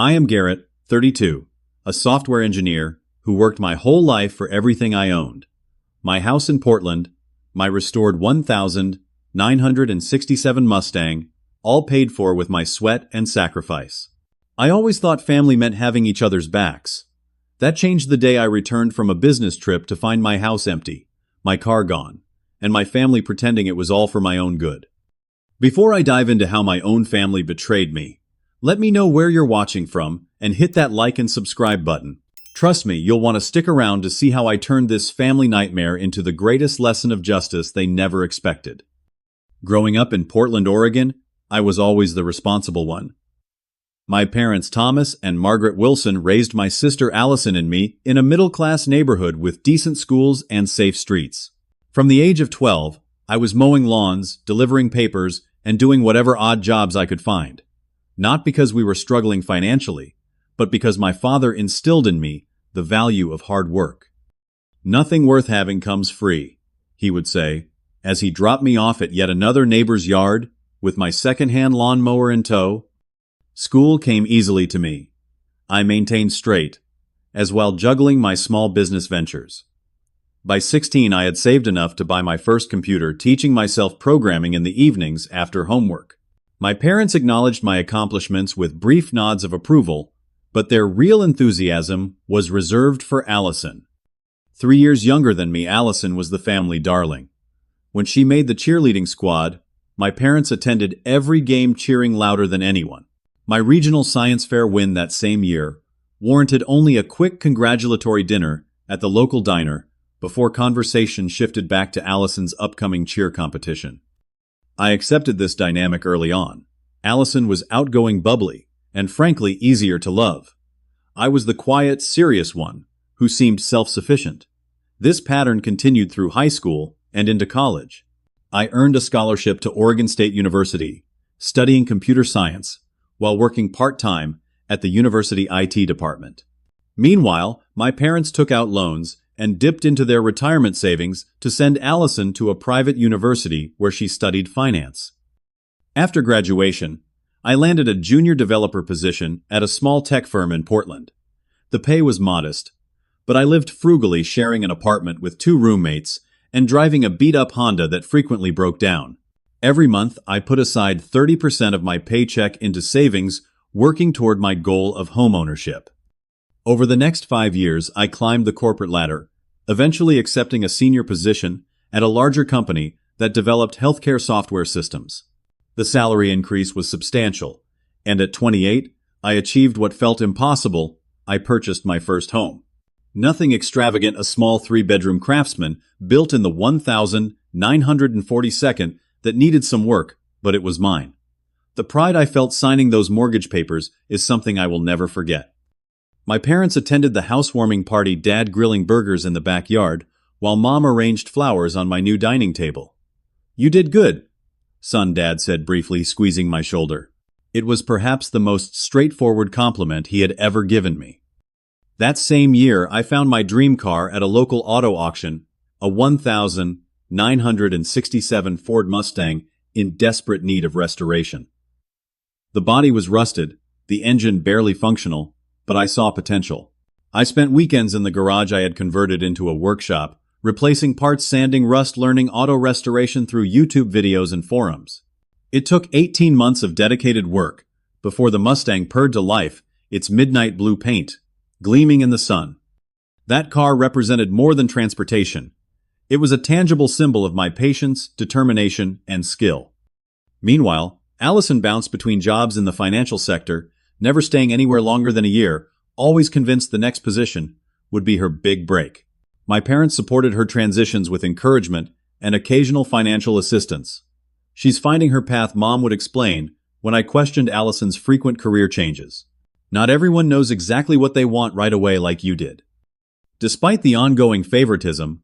I am Garrett, 32, a software engineer who worked my whole life for everything I owned. My house in Portland, my restored 1,967 Mustang, all paid for with my sweat and sacrifice. I always thought family meant having each other's backs. That changed the day I returned from a business trip to find my house empty, my car gone, and my family pretending it was all for my own good. Before I dive into how my own family betrayed me, let me know where you're watching from and hit that like and subscribe button. Trust me, you'll want to stick around to see how I turned this family nightmare into the greatest lesson of justice they never expected. Growing up in Portland, Oregon, I was always the responsible one. My parents Thomas and Margaret Wilson raised my sister Allison and me in a middle-class neighborhood with decent schools and safe streets. From the age of 12, I was mowing lawns, delivering papers, and doing whatever odd jobs I could find. Not because we were struggling financially, but because my father instilled in me the value of hard work. "Nothing worth having comes free," he would say, as he dropped me off at yet another neighbor's yard with my second-hand lawnmower in tow. School came easily to me. I maintained straight, as while juggling my small business ventures. By 16, I had saved enough to buy my first computer, teaching myself programming in the evenings after homework. My parents acknowledged my accomplishments with brief nods of approval, but their real enthusiasm was reserved for Allison. 3 years younger than me, Allison was the family darling. When she made the cheerleading squad, my parents attended every game, cheering louder than anyone. My regional science fair win that same year warranted only a quick congratulatory dinner at the local diner before conversation shifted back to Allison's upcoming cheer competition. I accepted this dynamic early on. Allison was outgoing, bubbly, and frankly easier to love. I was the quiet, serious one who seemed self-sufficient. This pattern continued through high school and into college. I earned a scholarship to Oregon State University, studying computer science, while working part-time at the university IT department. Meanwhile, my parents took out loans and dipped into their retirement savings to send Allison to a private university where she studied finance. After graduation, I landed a junior developer position at a small tech firm in Portland. The pay was modest, but I lived frugally, sharing an apartment with 2 roommates and driving a beat-up Honda that frequently broke down. Every month, I put aside 30% of my paycheck into savings, working toward my goal of homeownership. Over the next 5 years, I climbed the corporate ladder, eventually accepting a senior position at a larger company that developed healthcare software systems. The salary increase was substantial, and at 28, I achieved what felt impossible. I purchased my first home. Nothing extravagant, a small 3-bedroom Craftsman built in the 1942nd that needed some work, but it was mine. The pride I felt signing those mortgage papers is something I will never forget. My parents attended the housewarming party, Dad grilling burgers in the backyard, while Mom arranged flowers on my new dining table. "You did good, son," Dad said briefly, squeezing my shoulder. It was perhaps the most straightforward compliment he had ever given me. That same year, I found my dream car at a local auto auction, a 1967 Ford Mustang in desperate need of restoration. The body was rusted, the engine barely functional, but I saw potential. I spent weekends in the garage I had converted into a workshop, replacing parts, sanding rust, learning auto restoration through YouTube videos and forums. It took 18 months of dedicated work before the Mustang purred to life, its midnight blue paint gleaming in the sun. That car represented more than transportation. It was a tangible symbol of my patience, determination, and skill. Meanwhile, Allison bounced between jobs in the financial sector, never staying anywhere longer than a year, always convinced the next position would be her big break. My parents supported her transitions with encouragement and occasional financial assistance. "She's finding her path," Mom would explain when I questioned Allison's frequent career changes. "Not everyone knows exactly what they want right away like you did." Despite the ongoing favoritism,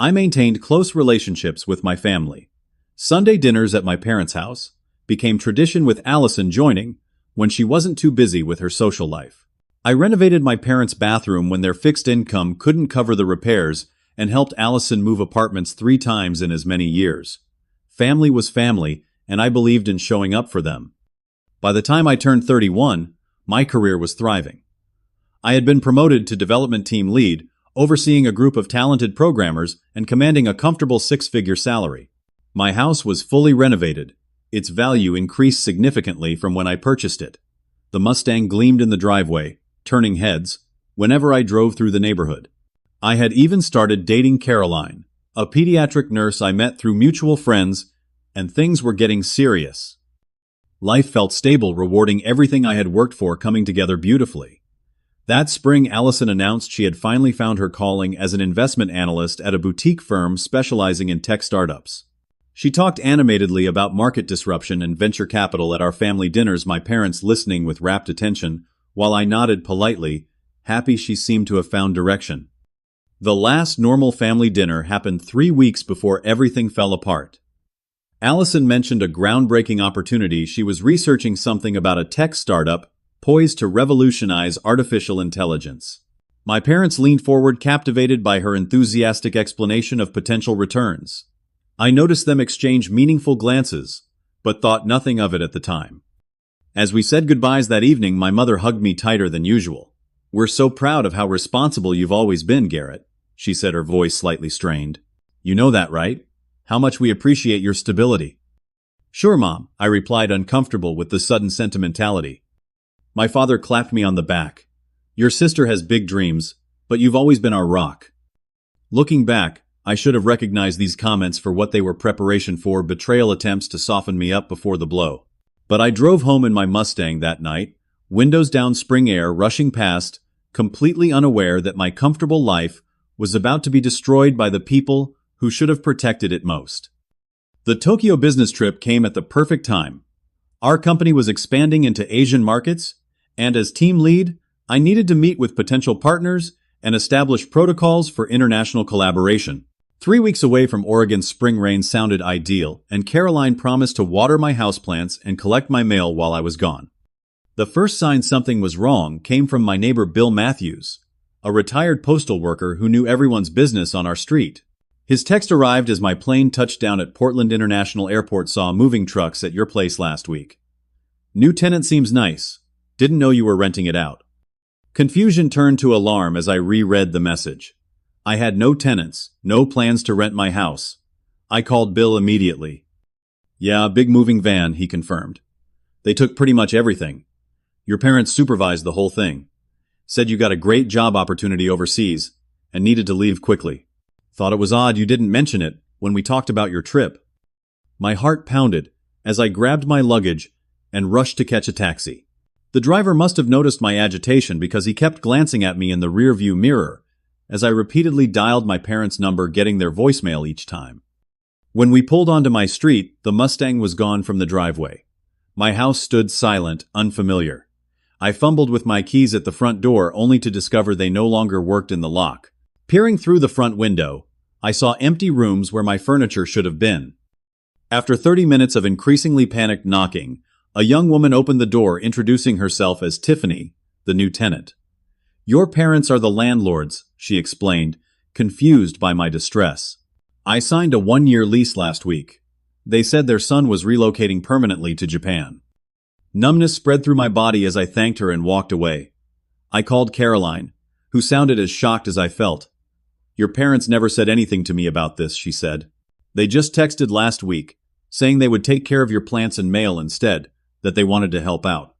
I maintained close relationships with my family. Sunday dinners at my parents' house became tradition, with Allison joining when she wasn't too busy with her social life. I renovated my parents' bathroom when their fixed income couldn't cover the repairs, and helped Allison move apartments 3 times in as many years. Family was family, and I believed in showing up for them. By the time I turned 31, My career was thriving. I had been promoted to development team lead, overseeing a group of talented programmers and commanding a comfortable six-figure salary. My house was fully renovated. Its value increased significantly from when I purchased it. The Mustang gleamed in the driveway, turning heads, whenever I drove through the neighborhood. I had even started dating Caroline, a pediatric nurse I met through mutual friends, and things were getting serious. Life felt stable, rewarding everything I had worked for coming together beautifully. That spring, Allison announced she had finally found her calling as an investment analyst at a boutique firm specializing in tech startups. She talked animatedly about market disruption and venture capital at our family dinners, my parents listening with rapt attention, while I nodded politely, happy she seemed to have found direction. The last normal family dinner happened 3 weeks before everything fell apart. Allison mentioned a groundbreaking opportunity. She was researching something about a tech startup poised to revolutionize artificial intelligence. My parents leaned forward, captivated by her enthusiastic explanation of potential returns. I noticed them exchange meaningful glances, but thought nothing of it at the time. As we said goodbyes that evening, my mother hugged me tighter than usual. "We're so proud of how responsible you've always been, Garrett," she said, her voice slightly strained. "You know that, right? How much we appreciate your stability." "Sure, Mom," I replied, uncomfortable with the sudden sentimentality. My father clapped me on the back. "Your sister has big dreams, but you've always been our rock." Looking back, I should have recognized these comments for what they were: preparation for betrayal, attempts to soften me up before the blow. But I drove home in my Mustang that night, windows down, spring air rushing past, completely unaware that my comfortable life was about to be destroyed by the people who should have protected it most. The Tokyo business trip came at the perfect time. Our company was expanding into Asian markets, and as team lead, I needed to meet with potential partners and establish protocols for international collaboration. 3 weeks away from Oregon's spring rain sounded ideal, and Caroline promised to water my houseplants and collect my mail while I was gone. The first sign something was wrong came from my neighbor Bill Matthews, a retired postal worker who knew everyone's business on our street. His text arrived as my plane touched down at Portland International Airport. "Saw moving trucks at your place last week. New tenant seems nice. Didn't know you were renting it out." Confusion turned to alarm as I reread the message. I had no tenants, no plans to rent my house. I called Bill immediately. "Yeah, big moving van," he confirmed. "They took pretty much everything. Your parents supervised the whole thing. Said you got a great job opportunity overseas and needed to leave quickly. Thought it was odd you didn't mention it when we talked about your trip." My heart pounded as I grabbed my luggage and rushed to catch a taxi. The driver must have noticed my agitation because he kept glancing at me in the rearview mirror as I repeatedly dialed my parents' number, getting their voicemail each time. When we pulled onto my street, the Mustang was gone from the driveway. My house stood silent, unfamiliar. I fumbled with my keys at the front door only to discover they no longer worked in the lock. Peering through the front window, I saw empty rooms where my furniture should have been. After 30 minutes of increasingly panicked knocking, a young woman opened the door, introducing herself as Tiffany, the new tenant. "Your parents are the landlords," she explained, confused by my distress. "I signed a 1-year lease last week. They said their son was relocating permanently to Japan." Numbness spread through my body as I thanked her and walked away. I called Caroline, who sounded as shocked as I felt. "Your parents never said anything to me about this," she said. "They just texted last week, saying they would take care of your plants and mail instead, that they wanted to help out."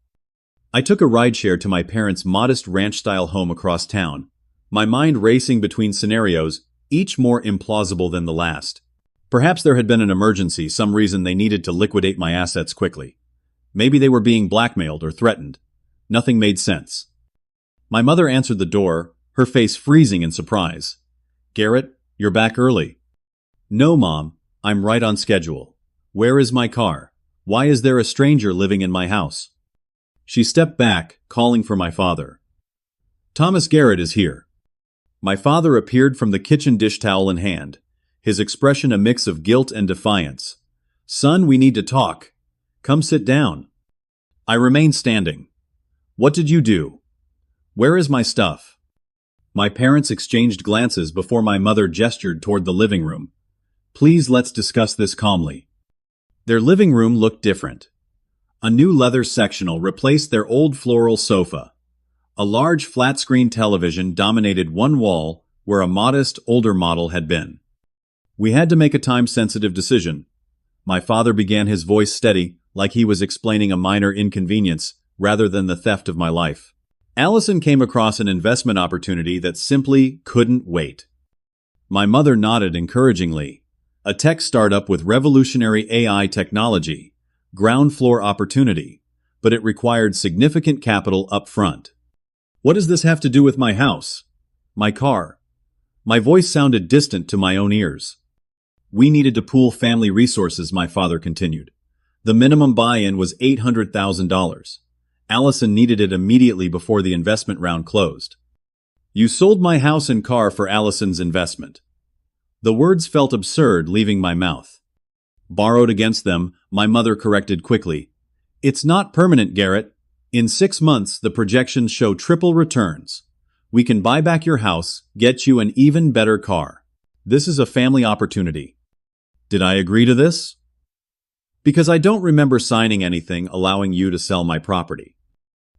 I took a rideshare to my parents' modest ranch-style home across town, my mind racing between scenarios, each more implausible than the last. Perhaps there had been an emergency, some reason they needed to liquidate my assets quickly. Maybe they were being blackmailed or threatened. Nothing made sense. My mother answered the door, her face freezing in surprise. "Garrett, you're back early." "No, Mom, I'm right on schedule. Where is my car? Why is there a stranger living in my house?" She stepped back, calling for my father. "Thomas Garrett is here." My father appeared from the kitchen, dish towel in hand, his expression a mix of guilt and defiance. "Son, we need to talk. Come sit down." I remained standing. "What did you do? Where is my stuff?" My parents exchanged glances before my mother gestured toward the living room. "Please, let's discuss this calmly." Their living room looked different. A new leather sectional replaced their old floral sofa. A large flat-screen television dominated one wall where a modest, older model had been. We had to make a time-sensitive decision. My father began, his voice steady, like he was explaining a minor inconvenience rather than the theft of my life. Allison came across an investment opportunity that simply couldn't wait. My mother nodded encouragingly. A tech startup with revolutionary AI technology, ground floor opportunity, but it required significant capital up front. What does this have to do with my house? My car? My voice sounded distant to my own ears. We needed to pool family resources, my father continued. The minimum buy-in was $800,000. Allison needed it immediately before the investment round closed. You sold my house and car for Allison's investment. The words felt absurd leaving my mouth. Borrowed against them, my mother corrected quickly. It's not permanent, Garrett. In 6 months, the projections show triple returns. We can buy back your house, get you an even better car. This is a family opportunity. Did I agree to this? Because I don't remember signing anything allowing you to sell my property.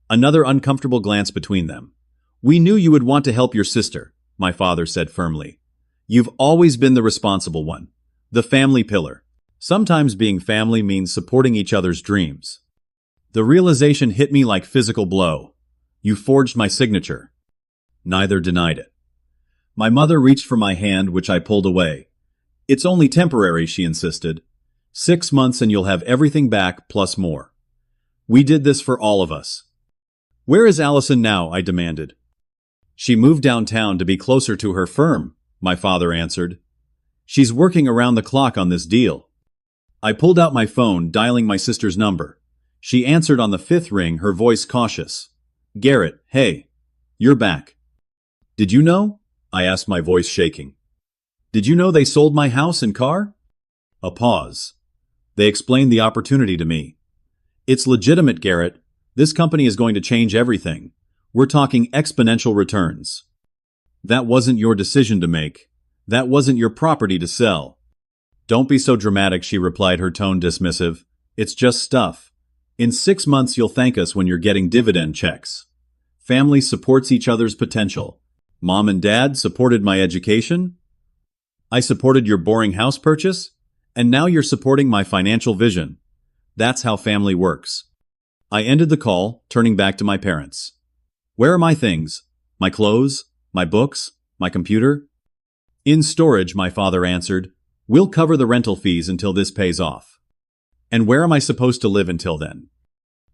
Another uncomfortable glance between them. We knew you would want to help your sister, my father said firmly. You've always been the responsible one. The family pillar. Sometimes being family means supporting each other's dreams. The realization hit me like physical blow. You forged my signature. Neither denied it. My mother reached for my hand, which I pulled away. It's only temporary, she insisted. 6 months and you'll have everything back plus more. We did this for all of us. Where is Allison now? I demanded. She moved downtown to be closer to her firm, my father answered. She's working around the clock on this deal. I pulled out my phone, dialing my sister's number. She answered on the 5th ring, her voice cautious. Garrett, hey. You're back. Did you know? I asked, my voice shaking. Did you know they sold my house and car? A pause. They explained the opportunity to me. It's legitimate, Garrett. This company is going to change everything. We're talking exponential returns. That wasn't your decision to make. That wasn't your property to sell. Don't be so dramatic, she replied, her tone dismissive. It's just stuff. In 6 months you'll thank us when you're getting dividend checks. Family supports each other's potential. Mom and Dad supported my education. I supported your boring house purchase. And now you're supporting my financial vision. That's how family works. I ended the call, turning back to my parents. Where are my things? My clothes? My books? My computer? In storage, my father answered. We'll cover the rental fees until this pays off. And where am I supposed to live until then?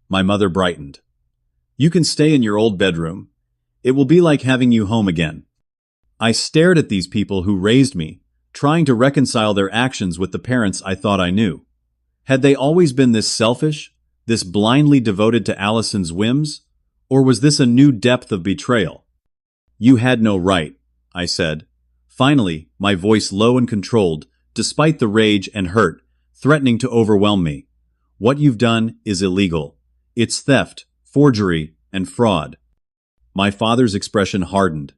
My mother brightened. You can stay in your old bedroom. It will be like having you home again. I stared at these people who raised me, trying to reconcile their actions with the parents I thought I knew. Had they always been this selfish, this blindly devoted to Allison's whims, or was this a new depth of betrayal? You had no right, I said. Finally, my voice low and controlled, despite the rage and hurt, threatening to overwhelm me. What you've done is illegal. It's theft, forgery, and fraud. My father's expression hardened.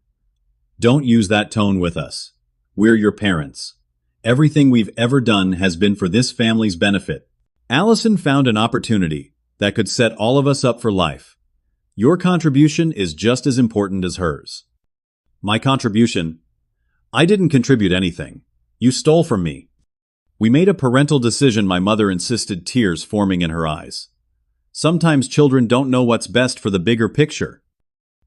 Don't use that tone with us. We're your parents. Everything we've ever done has been for this family's benefit. Allison found an opportunity that could set all of us up for life. Your contribution is just as important as hers. My contribution? I didn't contribute anything. You stole from me. We made a parental decision, my mother insisted, tears forming in her eyes. Sometimes children don't know what's best for the bigger picture.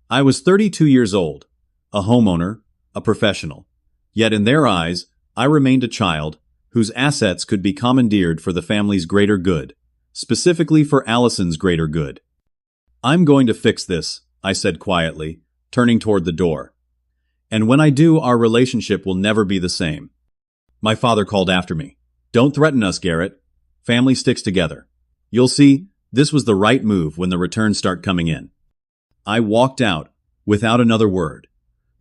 I was 32 years old, a homeowner, a professional. Yet in their eyes, I remained a child whose assets could be commandeered for the family's greater good, specifically for Allison's greater good. I'm going to fix this, I said quietly, turning toward the door. And when I do, our relationship will never be the same. My father called after me. Don't threaten us, Garrett. Family sticks together. You'll see, this was the right move when the returns start coming in. I walked out, without another word.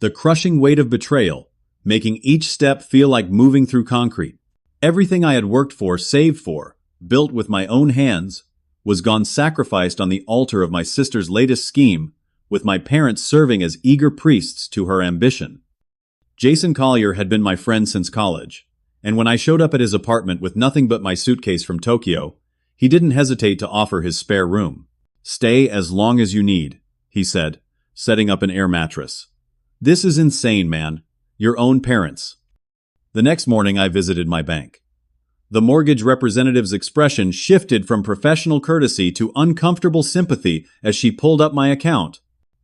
The crushing weight of betrayal, making each step feel like moving through concrete. Everything I had worked for, saved for, built with my own hands, was gone, sacrificed on the altar of my sister's latest scheme, with my parents serving as eager priests to her ambition. Jason Collier had been my friend since college, and when I showed up at his apartment with nothing but my suitcase from Tokyo, He didn't hesitate to offer his spare room. "Stay as long as you need," he said, setting up an air mattress. "This is insane, man. Your own parents." The next morning I visited my bank. The mortgage representative's expression shifted from professional courtesy to uncomfortable sympathy as she pulled up my account.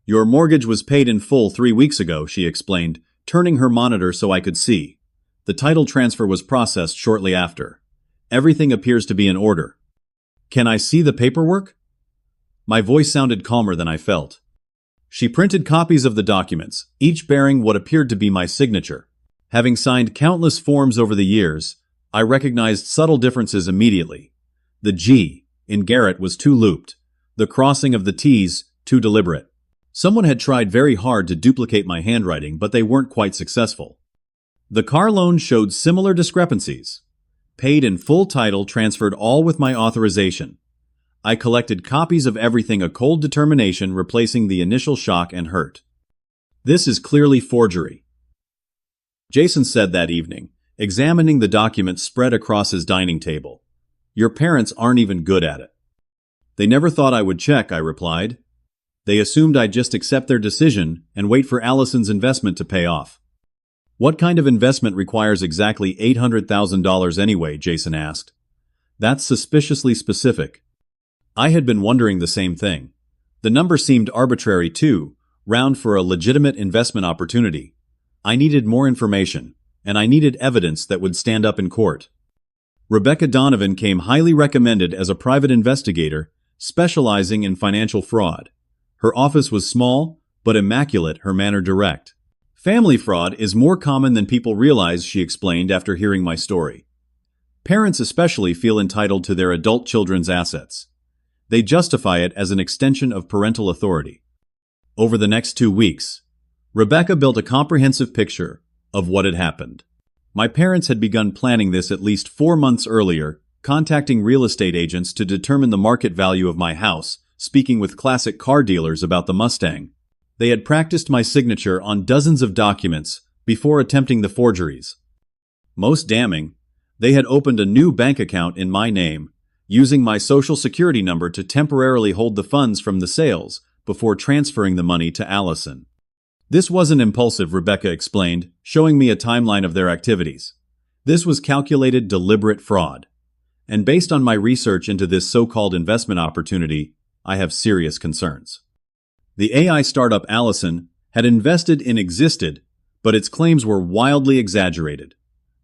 "Your mortgage was paid in full 3 weeks ago," she explained, turning her monitor so I could see. "The title transfer was processed shortly after. Everything appears to be in order." "Can I see the paperwork?" My voice sounded calmer than I felt. She printed copies of the documents, each bearing what appeared to be my signature. Having signed countless forms over the years, I recognized subtle differences immediately. The G in Garrett was too looped, the crossing of the T's too deliberate. Someone had tried very hard to duplicate my handwriting, but they weren't quite successful. The car loan showed similar discrepancies. Paid in full, title transferred all with my authorization. I collected copies of everything, a cold determination replacing the initial shock and hurt. "This is clearly forgery," Jason said that evening, examining the documents spread across his dining table. "Your parents aren't even good at it." "They never thought I would check," I replied. "They assumed I'd just accept their decision and wait for Allison's investment to pay off." "What kind of investment requires exactly $800,000 anyway?" Jason asked. "That's suspiciously specific." I had been wondering the same thing. The number seemed arbitrary too, round for a legitimate investment opportunity. I needed more information, and I needed evidence that would stand up in court. Rebecca Donovan came highly recommended as a private investigator, specializing in financial fraud. Her office was small, but immaculate, her manner direct. "Family fraud is more common than people realize," she explained after hearing my story. "Parents especially feel entitled to their adult children's assets. They justify it as an extension of parental authority." Over the next 2 weeks, Rebecca built a comprehensive picture of what had happened. My parents had begun planning this at least 4 months earlier, contacting real estate agents to determine the market value of my house, speaking with classic car dealers about the Mustang. They had practiced my signature on dozens of documents before attempting the forgeries. Most damning, they had opened a new bank account in my name, using my social security number to temporarily hold the funds from the sales before transferring the money to Allison. "This wasn't impulsive," Rebecca explained, showing me a timeline of their activities. "This was calculated, deliberate fraud. And based on my research into this so-called investment opportunity, I have serious concerns." The AI startup Allison had invested in existed, but its claims were wildly exaggerated.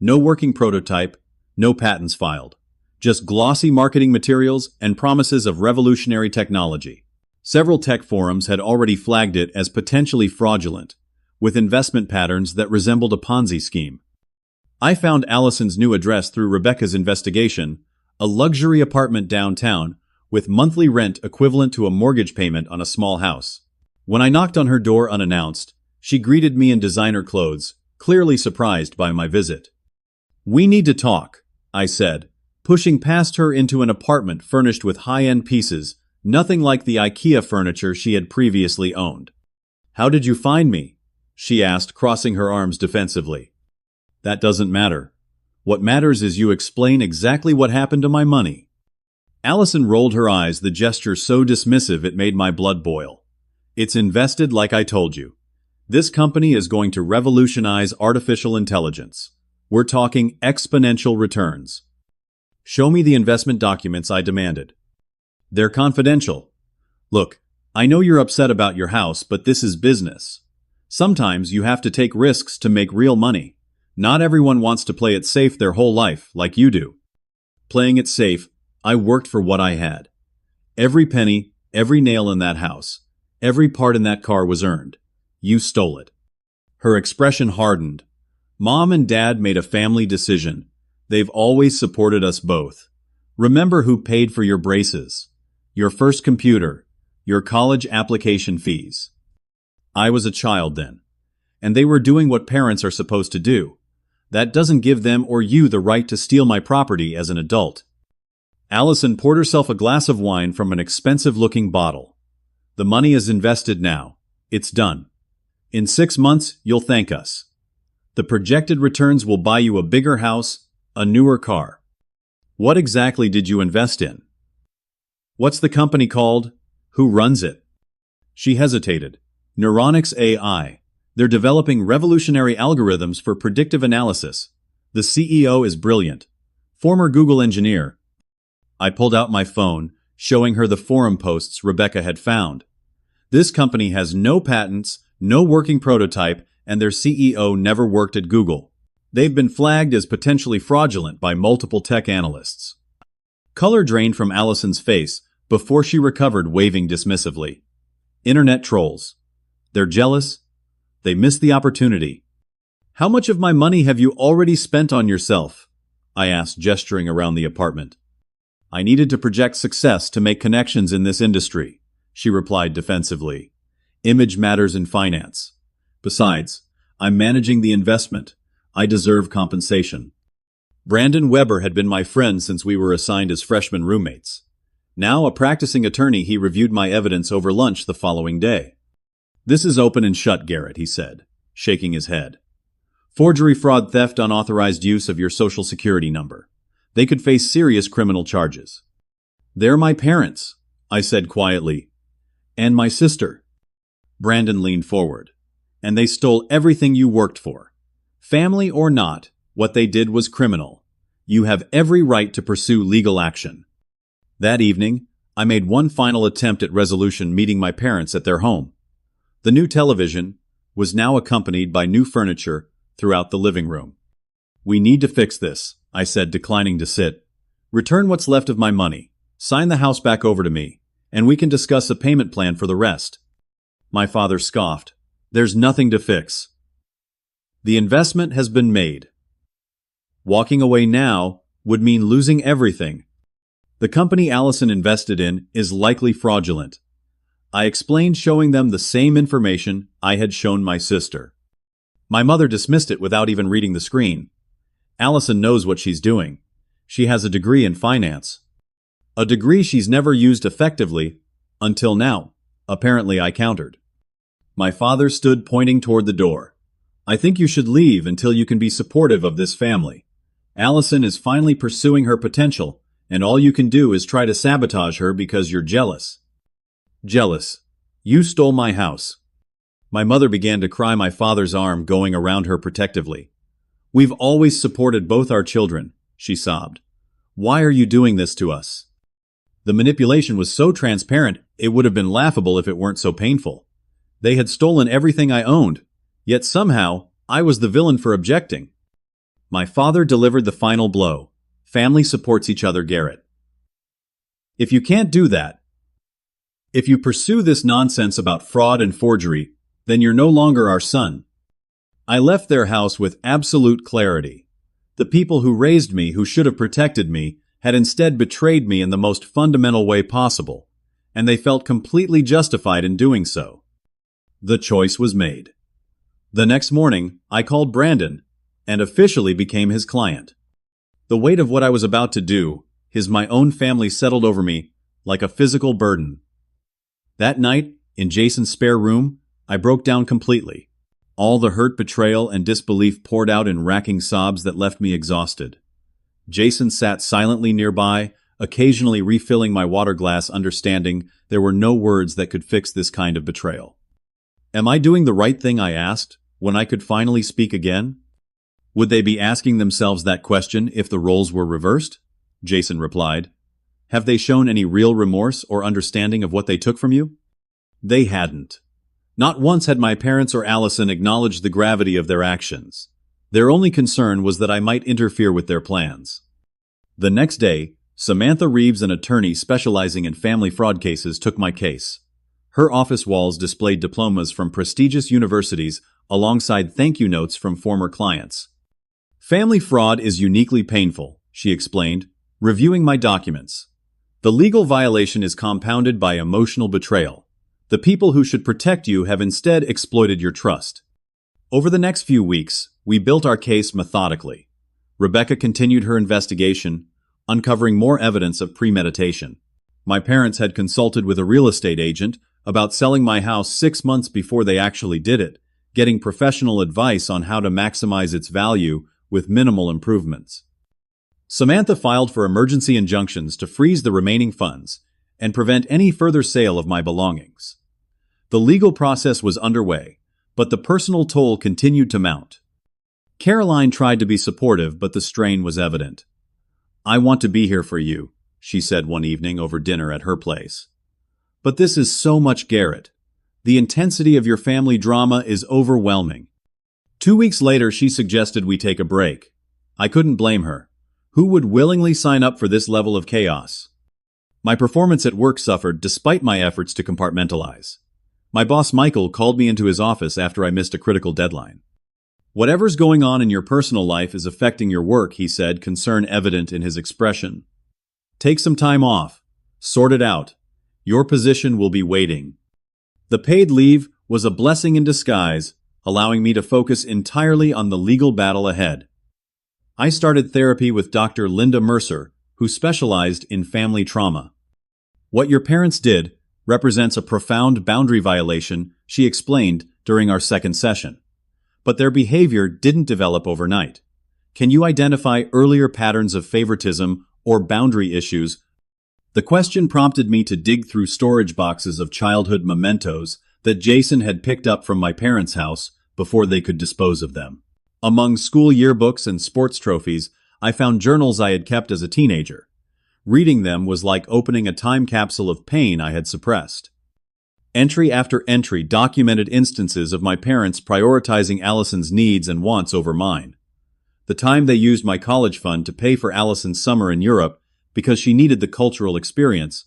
No working prototype, no patents filed. Just glossy marketing materials and promises of revolutionary technology. Several tech forums had already flagged it as potentially fraudulent, with investment patterns that resembled a Ponzi scheme. I found Allison's new address through Rebecca's investigation, a luxury apartment downtown, with monthly rent equivalent to a mortgage payment on a small house. When I knocked on her door unannounced, she greeted me in designer clothes, clearly surprised by my visit. "We need to talk," I said, pushing past her into an apartment furnished with high-end pieces, nothing like the IKEA furniture she had previously owned. "How did you find me?" she asked, crossing her arms defensively. "That doesn't matter. What matters is you explain exactly what happened to my money." Allison rolled her eyes, the gesture so dismissive it made my blood boil. "It's invested like I told you. This company is going to revolutionize artificial intelligence. We're talking exponential returns." "Show me the investment documents," I demanded. "They're confidential. Look, I know you're upset about your house, but this is business. Sometimes you have to take risks to make real money. Not everyone wants to play it safe their whole life, like you do." Playing it safe, I worked for what I had. Every penny, every nail in that house, every part in that car was earned. You stole it. Her expression hardened. "Mom and Dad made a family decision. They've always supported us both. Remember who paid for your braces, your first computer, your college application fees." I was a child then, and they were doing what parents are supposed to do. That doesn't give them or you the right to steal my property as an adult. Allison poured herself a glass of wine from an expensive-looking bottle. "The money is invested now. It's done. In 6 months, you'll thank us. The projected returns will buy you a bigger house, a newer car." "What exactly did you invest in?" What's the company called? Who runs it? She hesitated. Neuronix AI. They're developing revolutionary algorithms for predictive analysis. The CEO is brilliant. Former Google engineer. I pulled out my phone, showing her the forum posts Rebecca had found. This company has no patents, no working prototype, and their CEO never worked at Google. They've been flagged as potentially fraudulent by multiple tech analysts. Color drained from Allison's face before she recovered, waving dismissively. Internet trolls. They're jealous. They missed the opportunity. How much of my money have you already spent on yourself? I asked, gesturing around the apartment. I needed to project success to make connections in this industry, she replied defensively. Image matters in finance. Besides, I'm managing the investment. I deserve compensation. Brandon Weber had been my friend since we were assigned as freshman roommates. Now a practicing attorney, he reviewed my evidence over lunch the following day. This is open and shut, Garrett, he said, shaking his head. Forgery, fraud, theft, unauthorized use of your social security number. They could face serious criminal charges. They're my parents, I said quietly. And my sister. Brandon leaned forward. And they stole everything you worked for. Family or not, what they did was criminal. You have every right to pursue legal action. That evening, I made one final attempt at resolution, meeting my parents at their home. The new television was now accompanied by new furniture throughout the living room. We need to fix this, I said, declining to sit. Return what's left of my money, sign the house back over to me, and we can discuss a payment plan for the rest. My father scoffed. There's nothing to fix. The investment has been made. Walking away now would mean losing everything. The company Allison invested in is likely fraudulent. I explained, showing them the same information I had shown my sister. My mother dismissed it without even reading the screen. Allison knows what she's doing. She has a degree in finance. A degree she's never used effectively until now, apparently, I countered. My father stood, pointing toward the door. I think you should leave until you can be supportive of this family. Allison is finally pursuing her potential, and all you can do is try to sabotage her because you're jealous. Jealous. You stole my house. My mother began to cry, my father's arm going around her protectively. We've always supported both our children, she sobbed. Why are you doing this to us? The manipulation was so transparent, it would have been laughable if it weren't so painful. They had stolen everything I owned, yet somehow I was the villain for objecting. My father delivered the final blow. Family supports each other, Garrett. If you can't do that, if you pursue this nonsense about fraud and forgery, then you're no longer our son. I left their house with absolute clarity. The people who raised me, who should have protected me, had instead betrayed me in the most fundamental way possible, and they felt completely justified in doing so. The choice was made. The next morning, I called Brandon and officially became his client. The weight of what I was about to do, my own family, settled over me like a physical burden. That night, in Jason's spare room, I broke down completely. All the hurt, betrayal, and disbelief poured out in racking sobs that left me exhausted. Jason sat silently nearby, occasionally refilling my water glass, understanding there were no words that could fix this kind of betrayal. Am I doing the right thing, I asked, when I could finally speak again? Would they be asking themselves that question if the roles were reversed? Jason replied. Have they shown any real remorse or understanding of what they took from you? They hadn't. Not once had my parents or Allison acknowledged the gravity of their actions. Their only concern was that I might interfere with their plans. The next day, Samantha Reeves, an attorney specializing in family fraud cases, took my case. Her office walls displayed diplomas from prestigious universities alongside thank you notes from former clients. Family fraud is uniquely painful, she explained, reviewing my documents. The legal violation is compounded by emotional betrayal. The people who should protect you have instead exploited your trust. Over the next few weeks, we built our case methodically. Rebecca continued her investigation, uncovering more evidence of premeditation. My parents had consulted with a real estate agent about selling my house 6 months before they actually did it, getting professional advice on how to maximize its value with minimal improvements. Samantha filed for emergency injunctions to freeze the remaining funds, and prevent any further sale of my belongings. The legal process was underway, but the personal toll continued to mount. Caroline tried to be supportive, but the strain was evident. "I want to be here for you," she said one evening over dinner at her place. "But this is so much, Garrett. The intensity of your family drama is overwhelming." 2 weeks later, she suggested we take a break. I couldn't blame her. Who would willingly sign up for this level of chaos? My performance at work suffered despite my efforts to compartmentalize. My boss Michael called me into his office after I missed a critical deadline. "Whatever's going on in your personal life is affecting your work," he said, concern evident in his expression. "Take some time off. Sort it out. Your position will be waiting." The paid leave was a blessing in disguise, allowing me to focus entirely on the legal battle ahead. I started therapy with Dr. Linda Mercer, who specialized in family trauma. "What your parents did represents a profound boundary violation," she explained during our second session. "But their behavior didn't develop overnight. Can you identify earlier patterns of favoritism or boundary issues?" The question prompted me to dig through storage boxes of childhood mementos that Jason had picked up from my parents' house before they could dispose of them. Among school yearbooks and sports trophies, I found journals I had kept as a teenager. Reading them was like opening a time capsule of pain I had suppressed. Entry after entry documented instances of my parents prioritizing Allison's needs and wants over mine. The time they used my college fund to pay for Allison's summer in Europe because she needed the cultural experience.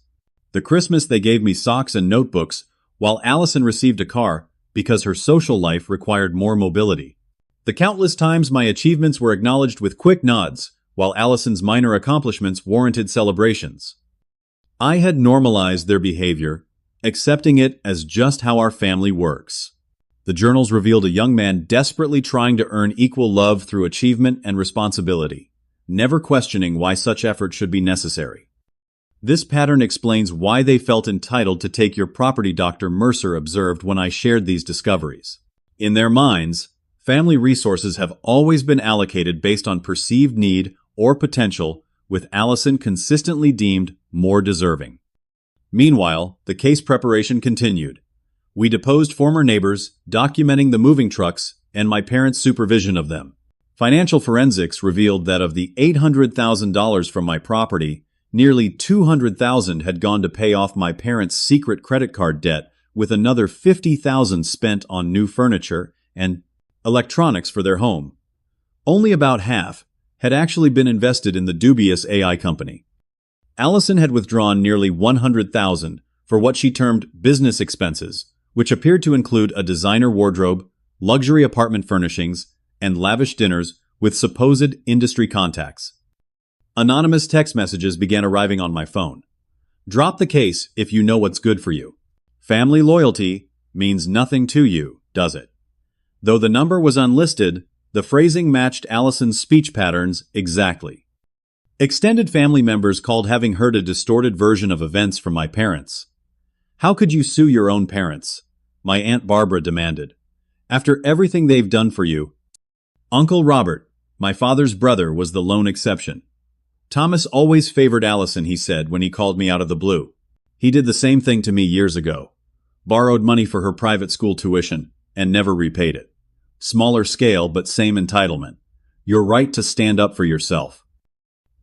The Christmas they gave me socks and notebooks, while Allison received a car because her social life required more mobility. The countless times my achievements were acknowledged with quick nods, while Allison's minor accomplishments warranted celebrations. I had normalized their behavior, accepting it as just how our family works. The journals revealed a young man desperately trying to earn equal love through achievement and responsibility, never questioning why such effort should be necessary. This pattern explains why they felt entitled to take your property, Dr. Mercer observed when I shared these discoveries. In their minds, family resources have always been allocated based on perceived need or potential, with Allison consistently deemed more deserving. Meanwhile, the case preparation continued. We deposed former neighbors, documenting the moving trucks and my parents' supervision of them. Financial forensics revealed that of the $800,000 from my property, nearly $200,000 had gone to pay off my parents' secret credit card debt, with another $50,000 spent on new furniture and electronics for their home. Only about half had actually been invested in the dubious AI company. Allison had withdrawn nearly $100,000 for what she termed business expenses, which appeared to include a designer wardrobe, luxury apartment furnishings, and lavish dinners with supposed industry contacts. Anonymous text messages began arriving on my phone. "Drop the case if you know what's good for you. Family loyalty means nothing to you, does it?" Though the number was unlisted, the phrasing matched Allison's speech patterns exactly. Extended family members called, having heard a distorted version of events from my parents. "How could you sue your own parents?" my Aunt Barbara demanded. "After everything they've done for you." Uncle Robert, my father's brother, was the lone exception. "Thomas always favored Allison," he said when he called me out of the blue. "He did the same thing to me years ago. Borrowed money for her private school tuition and never repaid it. Smaller scale, but same entitlement. Your right to stand up for yourself."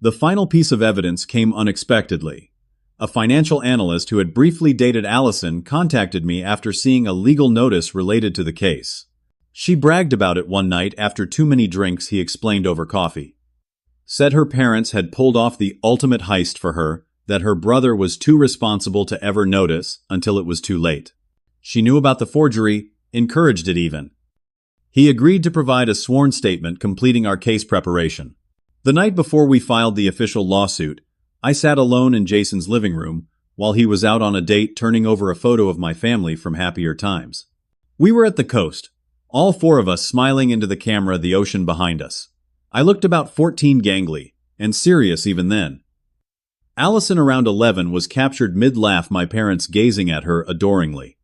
The final piece of evidence came unexpectedly. A financial analyst who had briefly dated Allison contacted me after seeing a legal notice related to the case. She bragged about it one night after too many drinks, he explained over coffee. Said her parents had pulled off the ultimate heist for her, that her brother was too responsible to ever notice until it was too late. She knew about the forgery, encouraged it even. He agreed to provide a sworn statement completing our case preparation. The night before we filed the official lawsuit, I sat alone in Jason's living room while he was out on a date turning over a photo of my family from happier times. We were at the coast, all four of us smiling into the camera, the ocean behind us. I looked about 14 gangly, and serious even then. Allison, around 11, was captured mid-laugh, my parents gazing at her adoringly.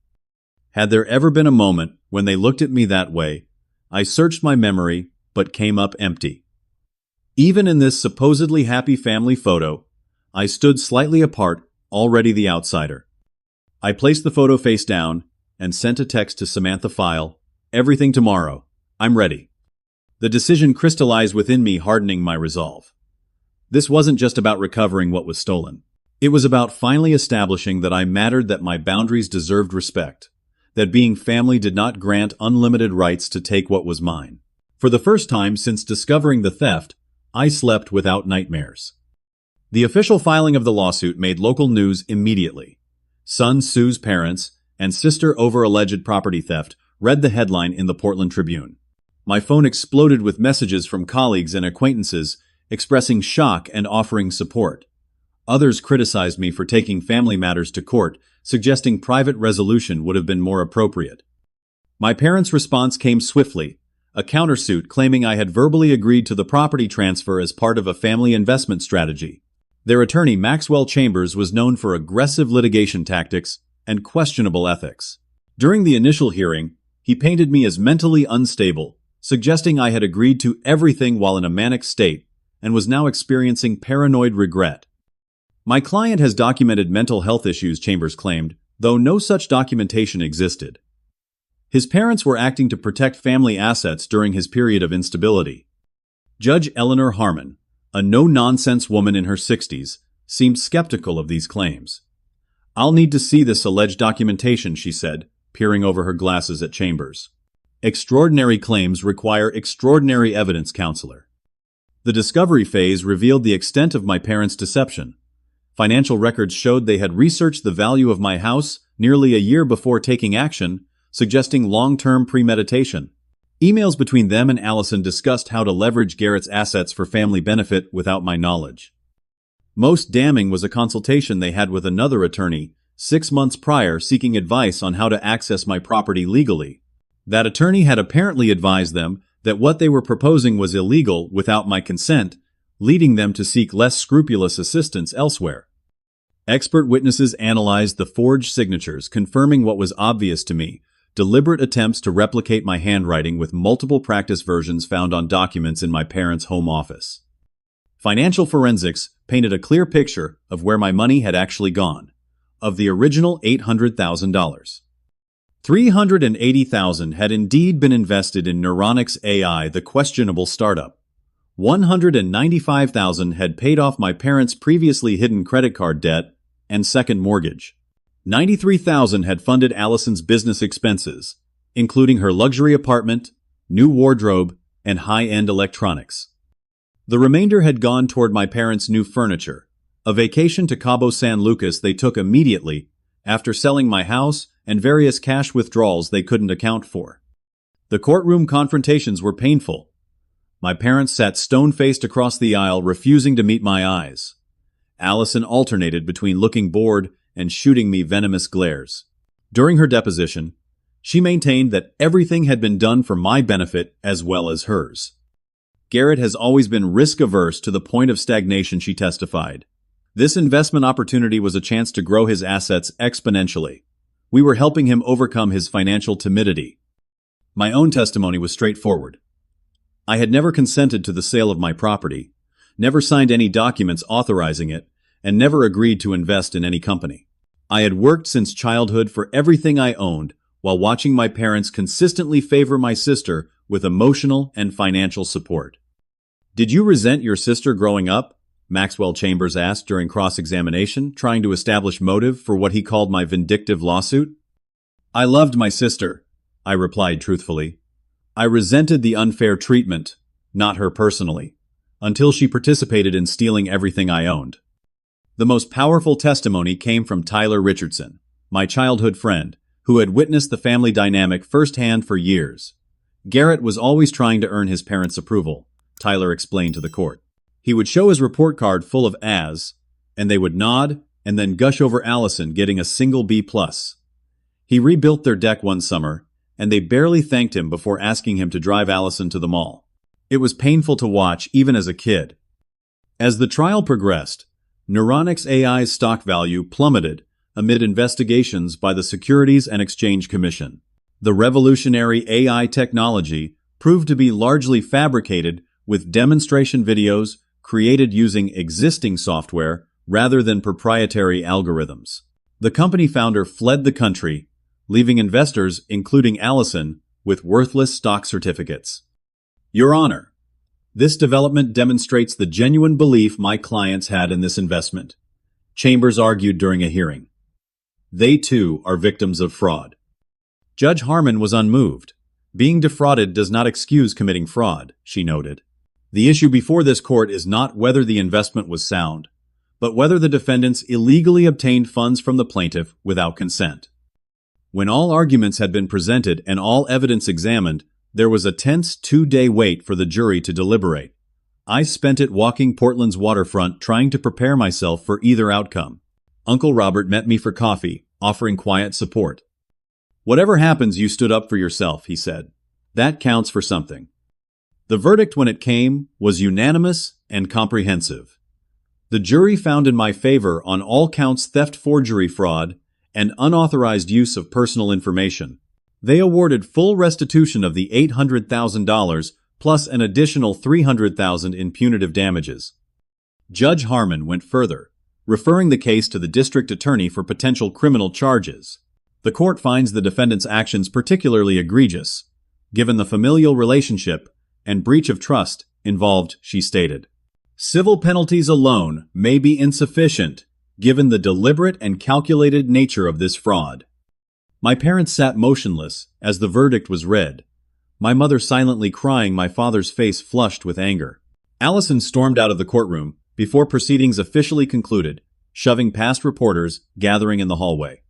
Had there ever been a moment when they looked at me that way? I searched my memory, but came up empty. Even in this supposedly happy family photo, I stood slightly apart, already the outsider. I placed the photo face down and sent a text to Samantha File, "Everything tomorrow. I'm ready." The decision crystallized within me, hardening my resolve. This wasn't just about recovering what was stolen. It was about finally establishing that I mattered, that my boundaries deserved respect, that being family did not grant unlimited rights to take what was mine. For the first time since discovering the theft, I slept without nightmares. The official filing of the lawsuit made local news immediately. Son sues parents, and sister over alleged property theft read the headline in the Portland Tribune. My phone exploded with messages from colleagues and acquaintances expressing shock and offering support. Others criticized me for taking family matters to court, suggesting private resolution would have been more appropriate. My parents' response came swiftly, a countersuit claiming I had verbally agreed to the property transfer as part of a family investment strategy. Their attorney, Maxwell Chambers, was known for aggressive litigation tactics and questionable ethics. During the initial hearing, he painted me as mentally unstable, suggesting I had agreed to everything while in a manic state and was now experiencing paranoid regret. My client has documented mental health issues, Chambers claimed, though no such documentation existed. His parents were acting to protect family assets during his period of instability. Judge Eleanor Harmon, a no-nonsense woman in her 60s, seemed skeptical of these claims. "I'll need to see this alleged documentation," she said, peering over her glasses at Chambers. "Extraordinary claims require extraordinary evidence, counselor." The discovery phase revealed the extent of my parents' deception. Financial records showed they had researched the value of my house nearly a year before taking action, suggesting long-term premeditation. Emails between them and Allison discussed how to leverage Garrett's assets for family benefit without my knowledge. Most damning was a consultation they had with another attorney 6 months prior, seeking advice on how to access my property legally. That attorney had apparently advised them that what they were proposing was illegal without my consent, leading them to seek less scrupulous assistance elsewhere. Expert witnesses analyzed the forged signatures, confirming what was obvious to me: deliberate attempts to replicate my handwriting with multiple practice versions found on documents in my parents' home office. Financial forensics painted a clear picture of where my money had actually gone. Of the original $800,000, $380,000 had indeed been invested in Neuronix AI, the questionable startup. $195,000 had paid off my parents' previously hidden credit card debt and second mortgage. $93,000 had funded Allison's business expenses, including her luxury apartment, new wardrobe, and high-end electronics. The remainder had gone toward my parents' new furniture, a vacation to Cabo San Lucas they took immediately after selling my house, and various cash withdrawals they couldn't account for. The courtroom confrontations were painful. My parents sat stone-faced across the aisle, refusing to meet my eyes. Allison alternated between looking bored and shooting me venomous glares. During her deposition, she maintained that everything had been done for my benefit as well as hers. Garrett has always been risk-averse to the point of stagnation, she testified. This investment opportunity was a chance to grow his assets exponentially. We were helping him overcome his financial timidity. My own testimony was straightforward. I had never consented to the sale of my property, never signed any documents authorizing it, and never agreed to invest in any company. I had worked since childhood for everything I owned, while watching my parents consistently favor my sister with emotional and financial support. "Did you resent your sister growing up?" Maxwell Chambers asked during cross-examination, trying to establish motive for what he called my vindictive lawsuit. "I loved my sister," I replied truthfully. "I resented the unfair treatment, not her personally, until she participated in stealing everything I owned." The most powerful testimony came from Tyler Richardson, my childhood friend, who had witnessed the family dynamic firsthand for years. "Garrett was always trying to earn his parents' approval," Tyler explained to the court. "He would show his report card full of A's, and they would nod and then gush over Allison getting a single B+. He rebuilt their deck one summer, and they barely thanked him before asking him to drive Allison to the mall. It was painful to watch even as a kid." As the trial progressed, Neuronix AI's stock value plummeted amid investigations by the Securities and Exchange Commission. The revolutionary AI technology proved to be largely fabricated, with demonstration videos created using existing software rather than proprietary algorithms. The company founder fled the country, leaving investors, including Allison, with worthless stock certificates. Your Honor, this development demonstrates the genuine belief my clients had in this investment, Chambers argued during a hearing. They, too, are victims of fraud. Judge Harmon was unmoved. Being defrauded does not excuse committing fraud, she noted. The issue before this court is not whether the investment was sound, but whether the defendants illegally obtained funds from the plaintiff without consent. When all arguments had been presented and all evidence examined, there was a tense 2-day wait for the jury to deliberate. I spent it walking Portland's waterfront trying to prepare myself for either outcome. Uncle Robert met me for coffee, offering quiet support. Whatever happens, you stood up for yourself, he said. That counts for something. The verdict, when it came, was unanimous and comprehensive. The jury found in my favor on all counts: theft, forgery, fraud, and unauthorized use of personal information. They awarded full restitution of the $800,000 plus an additional $300,000 in punitive damages. Judge Harmon went further, referring the case to the district attorney for potential criminal charges. The court finds the defendant's actions particularly egregious, given the familial relationship and breach of trust involved, she stated. Civil penalties alone may be insufficient, given the deliberate and calculated nature of this fraud. My parents sat motionless as the verdict was read, my mother silently crying, my father's face flushed with anger. Allison stormed out of the courtroom before proceedings officially concluded, shoving past reporters gathering in the hallway.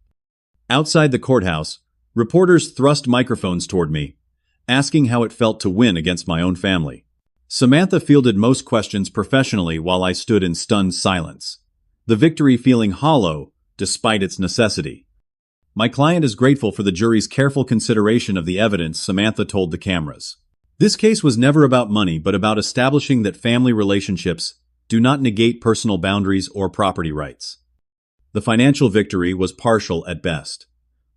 Outside the courthouse, reporters thrust microphones toward me, asking how it felt to win against my own family. Samantha fielded most questions professionally while I stood in stunned silence, the victory feeling hollow despite its necessity. My client is grateful for the jury's careful consideration of the evidence, Samantha told the cameras. This case was never about money, but about establishing that family relationships do not negate personal boundaries or property rights. The financial victory was partial at best.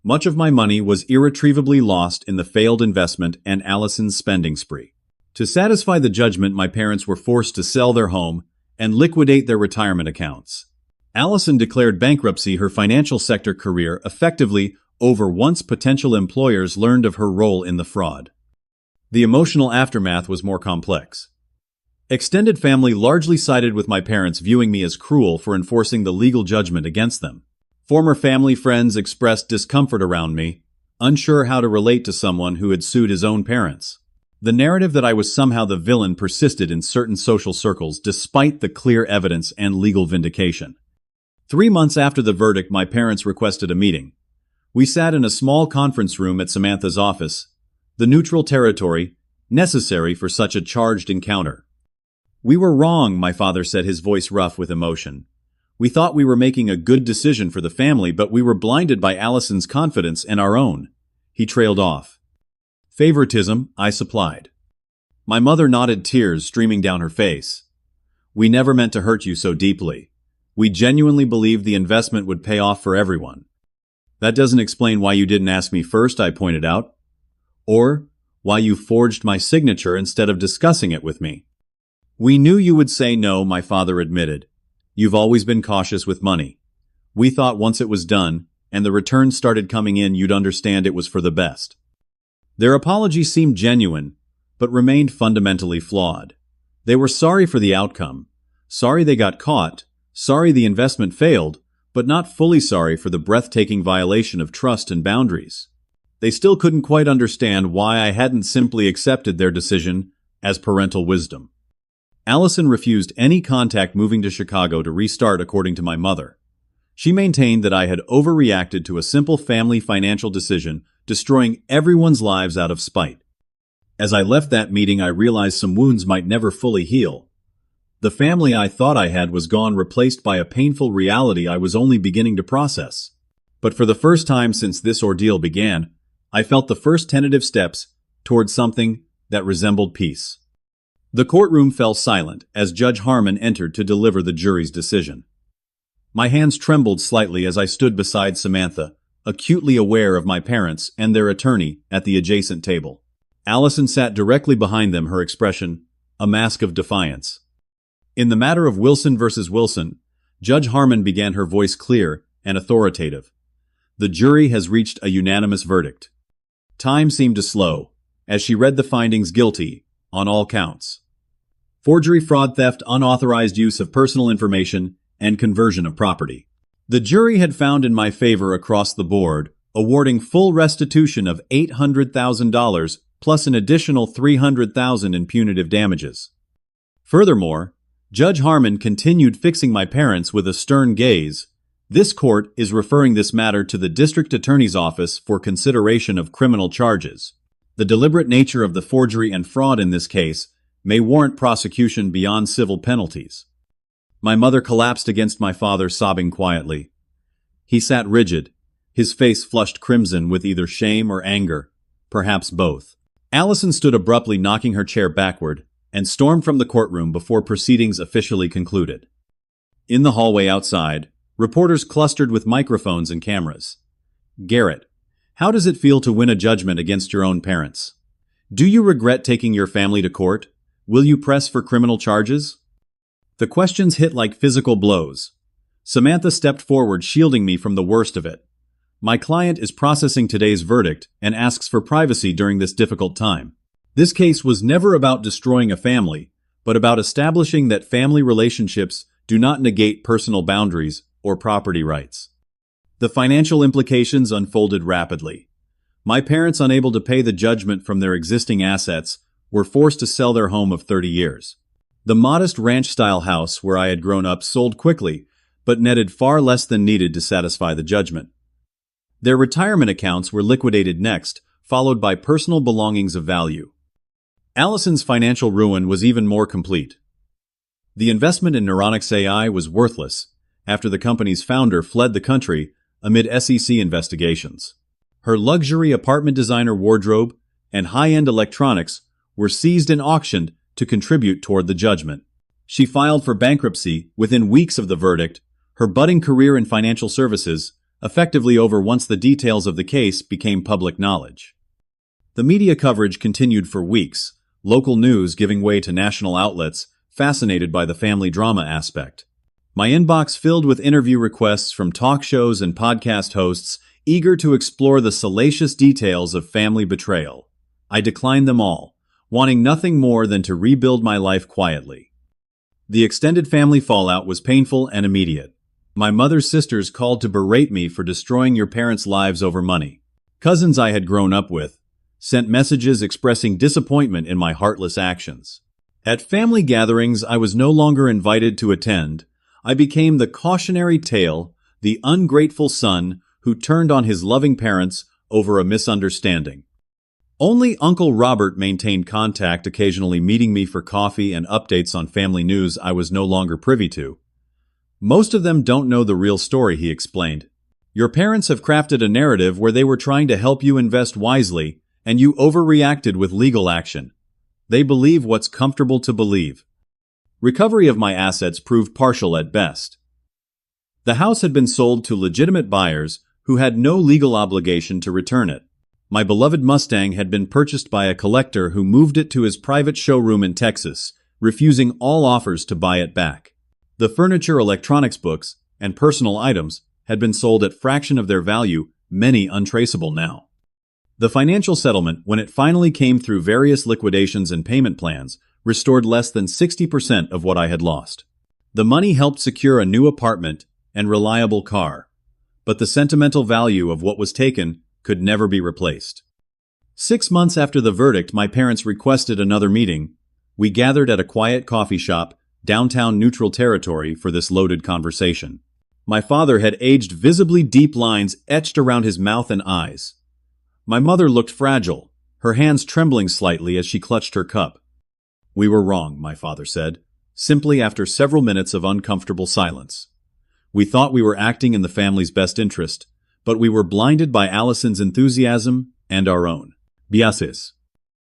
Much of my money was irretrievably lost in the failed investment and Allison's spending spree. To satisfy the judgment, my parents were forced to sell their home and liquidate their retirement accounts. Allison declared bankruptcy, her financial sector career effectively over once potential employers learned of her role in the fraud. The emotional aftermath was more complex. Extended family largely sided with my parents, viewing me as cruel for enforcing the legal judgment against them. Former family friends expressed discomfort around me, unsure how to relate to someone who had sued his own parents. The narrative that I was somehow the villain persisted in certain social circles despite the clear evidence and legal vindication. 3 months after the verdict, my parents requested a meeting. We sat in a small conference room at Samantha's office, the neutral territory necessary for such a charged encounter. We were wrong, my father said, his voice rough with emotion. We thought we were making a good decision for the family, but we were blinded by Allison's confidence and our own. He trailed off. Favoritism, I supplied. My mother nodded, tears streaming down her face. We never meant to hurt you so deeply. We genuinely believed the investment would pay off for everyone. That doesn't explain why you didn't ask me first, I pointed out. Or why you forged my signature instead of discussing it with me. We knew you would say no, my father admitted. You've always been cautious with money. We thought once it was done, and the returns started coming in, you'd understand it was for the best. Their apology seemed genuine, but remained fundamentally flawed. They were sorry for the outcome, sorry they got caught, sorry the investment failed, but not fully sorry for the breathtaking violation of trust and boundaries. They still couldn't quite understand why I hadn't simply accepted their decision as parental wisdom. Allison refused any contact moving to Chicago to restart, according to my mother. She maintained that I had overreacted to a simple family financial decision, destroying everyone's lives out of spite. As I left that meeting, I realized some wounds might never fully heal. The family I thought I had was gone, replaced by a painful reality I was only beginning to process. But for the first time since this ordeal began, I felt the first tentative steps toward something that resembled peace. The courtroom fell silent as Judge Harmon entered to deliver the jury's decision. My hands trembled slightly as I stood beside Samantha, acutely aware of my parents and their attorney at the adjacent table. Allison sat directly behind them, her expression a mask of defiance. In the matter of Wilson versus Wilson, Judge Harmon began, her voice clear and authoritative. The jury has reached a unanimous verdict. Time seemed to slow as she read the findings: guilty on all counts. Forgery, fraud, theft, unauthorized use of personal information, and conversion of property. The jury had found in my favor across the board, awarding full restitution of $800,000 plus an additional $300,000 in punitive damages. Furthermore, Judge Harmon continued, fixing my parents with a stern gaze. This court is referring this matter to the district attorney's office for consideration of criminal charges. The deliberate nature of the forgery and fraud in this case may warrant prosecution beyond civil penalties. My mother collapsed against my father, sobbing quietly. He sat rigid, his face flushed crimson with either shame or anger, perhaps both. Allison stood abruptly, knocking her chair backward, and stormed from the courtroom before proceedings officially concluded. In the hallway outside, reporters clustered with microphones and cameras. Garrett, how does it feel to win a judgment against your own parents? Do you regret taking your family to court? Will you press for criminal charges? The questions hit like physical blows. Samantha stepped forward, shielding me from the worst of it. My client is processing today's verdict and asks for privacy during this difficult time. This case was never about destroying a family, but about establishing that family relationships do not negate personal boundaries or property rights. The financial implications unfolded rapidly. My parents, unable to pay the judgment from their existing assets, were forced to sell their home of 30 years. The modest ranch-style house where I had grown up sold quickly, but netted far less than needed to satisfy the judgment. Their retirement accounts were liquidated next, followed by personal belongings of value. Allison's financial ruin was even more complete. The investment in Neuronix AI was worthless after the company's founder fled the country amid SEC investigations. Her luxury apartment designer wardrobe and high-end electronics were seized and auctioned to contribute toward the judgment. She filed for bankruptcy within weeks of the verdict, her budding career in financial services effectively over once the details of the case became public knowledge. The media coverage continued for weeks, local news giving way to national outlets fascinated by the family drama aspect. My inbox filled with interview requests from talk shows and podcast hosts eager to explore the salacious details of family betrayal. I declined them all, wanting nothing more than to rebuild my life quietly. The extended family fallout was painful and immediate. My mother's sisters called to berate me for destroying your parents' lives over money. Cousins I had grown up with sent messages expressing disappointment in my heartless actions. At family gatherings I was no longer invited to attend, I became the cautionary tale, the ungrateful son who turned on his loving parents over a misunderstanding. Only Uncle Robert maintained contact, occasionally meeting me for coffee and updates on family news I was no longer privy to. Most of them don't know the real story, he explained. Your parents have crafted a narrative where they were trying to help you invest wisely, and you overreacted with legal action. They believe what's comfortable to believe. Recovery of my assets proved partial at best. The house had been sold to legitimate buyers who had no legal obligation to return it. My beloved Mustang had been purchased by a collector who moved it to his private showroom in Texas, refusing all offers to buy it back. The furniture, electronics, books, and personal items had been sold at fraction of their value, many untraceable now. The financial settlement, when it finally came through various liquidations and payment plans, restored less than 60% of what I had lost. The money helped secure a new apartment and reliable car, but the sentimental value of what was taken could never be replaced. 6 months after the verdict, my parents requested another meeting. We gathered at a quiet coffee shop, downtown Neutral Territory, for this loaded conversation. My father had aged visibly, deep lines etched around his mouth and eyes. My mother looked fragile, her hands trembling slightly as she clutched her cup. We were wrong, my father said, simply after several minutes of uncomfortable silence. We thought we were acting in the family's best interest, but we were blinded by Allison's enthusiasm and our own biases.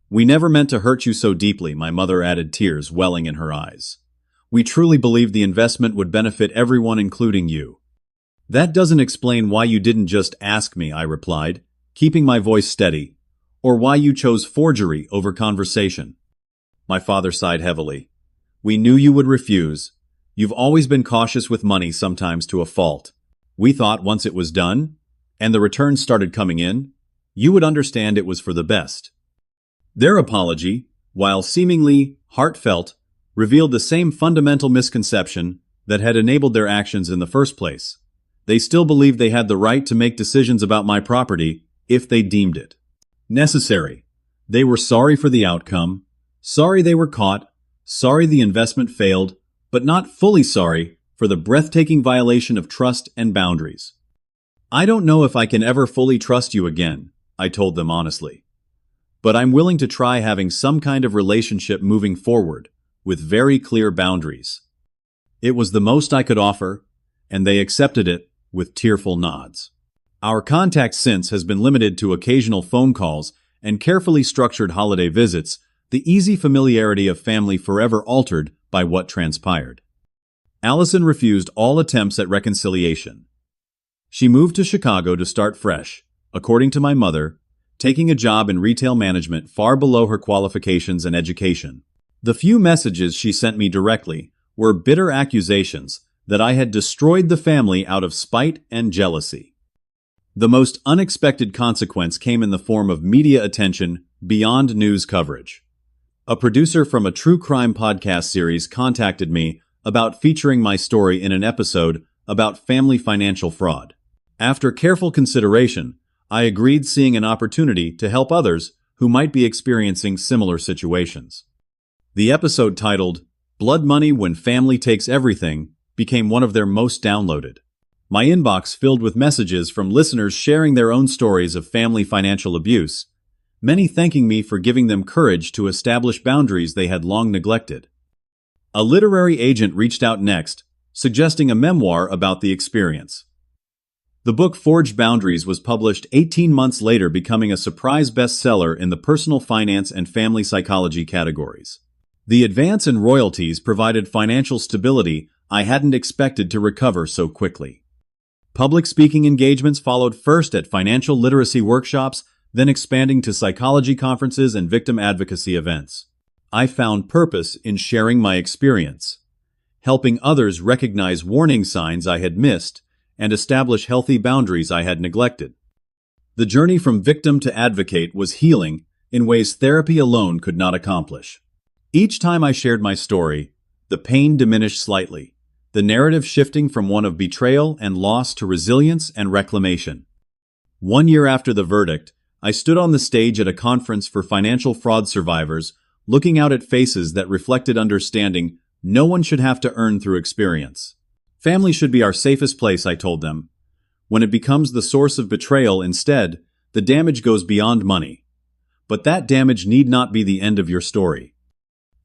We never meant to hurt you so deeply, my mother added, tears welling in her eyes. We truly believed the investment would benefit everyone, including you. That doesn't explain why you didn't just ask me, I replied, keeping my voice steady, or why you chose forgery over conversation. My father sighed heavily. We knew you would refuse, You've always been cautious with money, sometimes to a fault. We thought once it was done, and the returns started coming in, you would understand it was for the best." Their apology, while seemingly heartfelt, revealed the same fundamental misconception that had enabled their actions in the first place. They still believed they had the right to make decisions about my property if they deemed it necessary. They were sorry for the outcome, sorry they were caught, sorry the investment failed, but not fully sorry for the breathtaking violation of trust and boundaries. "I don't know if I can ever fully trust you again," I told them honestly. "But I'm willing to try having some kind of relationship moving forward, with very clear boundaries." It was the most I could offer, and they accepted it with tearful nods. Our contact since has been limited to occasional phone calls and carefully structured holiday visits, the easy familiarity of family forever altered by what transpired. Allison refused all attempts at reconciliation. She moved to Chicago to start fresh, according to my mother, taking a job in retail management far below her qualifications and education. The few messages she sent me directly were bitter accusations that I had destroyed the family out of spite and jealousy. The most unexpected consequence came in the form of media attention beyond news coverage. A producer from a true crime podcast series contacted me about featuring my story in an episode about family financial fraud. After careful consideration, I agreed, seeing an opportunity to help others who might be experiencing similar situations. The episode, titled "Blood Money When Family Takes Everything," became one of their most downloaded. My inbox filled with messages from listeners sharing their own stories of family financial abuse, many thanking me for giving them courage to establish boundaries they had long neglected. A literary agent reached out next, suggesting a memoir about the experience. The book Forged Boundaries was published 18 months later, becoming a surprise bestseller in the personal finance and family psychology categories. The advance in royalties provided financial stability I hadn't expected to recover so quickly. Public speaking engagements followed, first at financial literacy workshops, then expanding to psychology conferences and victim advocacy events. I found purpose in sharing my experience, helping others recognize warning signs I had missed and establish healthy boundaries I had neglected. The journey from victim to advocate was healing in ways therapy alone could not accomplish. Each time I shared my story, the pain diminished slightly, the narrative shifting from one of betrayal and loss to resilience and reclamation. 1 year after the verdict, I stood on the stage at a conference for financial fraud survivors, looking out at faces that reflected understanding no one should have to earn through experience. Family should be our safest place, I told them. When it becomes the source of betrayal instead, the damage goes beyond money. But that damage need not be the end of your story.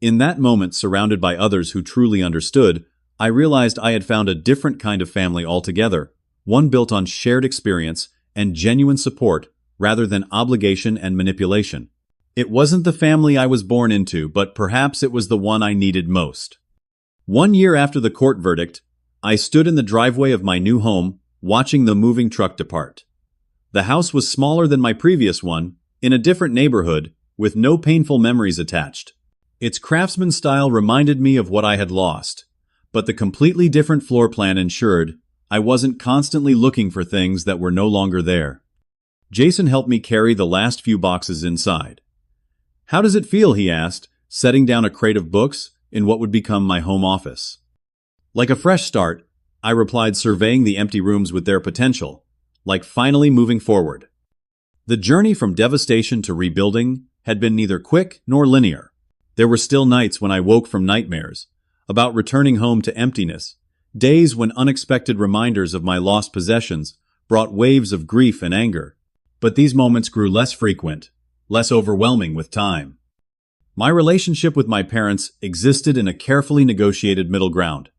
In that moment, surrounded by others who truly understood, I realized I had found a different kind of family altogether, one built on shared experience and genuine support rather than obligation and manipulation. It wasn't the family I was born into, but perhaps it was the one I needed most. 1 year after the court verdict, I stood in the driveway of my new home, watching the moving truck depart. The house was smaller than my previous one, in a different neighborhood, with no painful memories attached. Its craftsman style reminded me of what I had lost, but the completely different floor plan ensured I wasn't constantly looking for things that were no longer there. Jason helped me carry the last few boxes inside. "How does it feel?" he asked, setting down a crate of books in what would become my home office. "Like a fresh start," I replied, surveying the empty rooms with their potential, like finally moving forward. The journey from devastation to rebuilding had been neither quick nor linear. There were still nights when I woke from nightmares about returning home to emptiness, days when unexpected reminders of my lost possessions brought waves of grief and anger. But these moments grew less frequent, less overwhelming with time. My relationship with my parents existed in a carefully negotiated middle ground.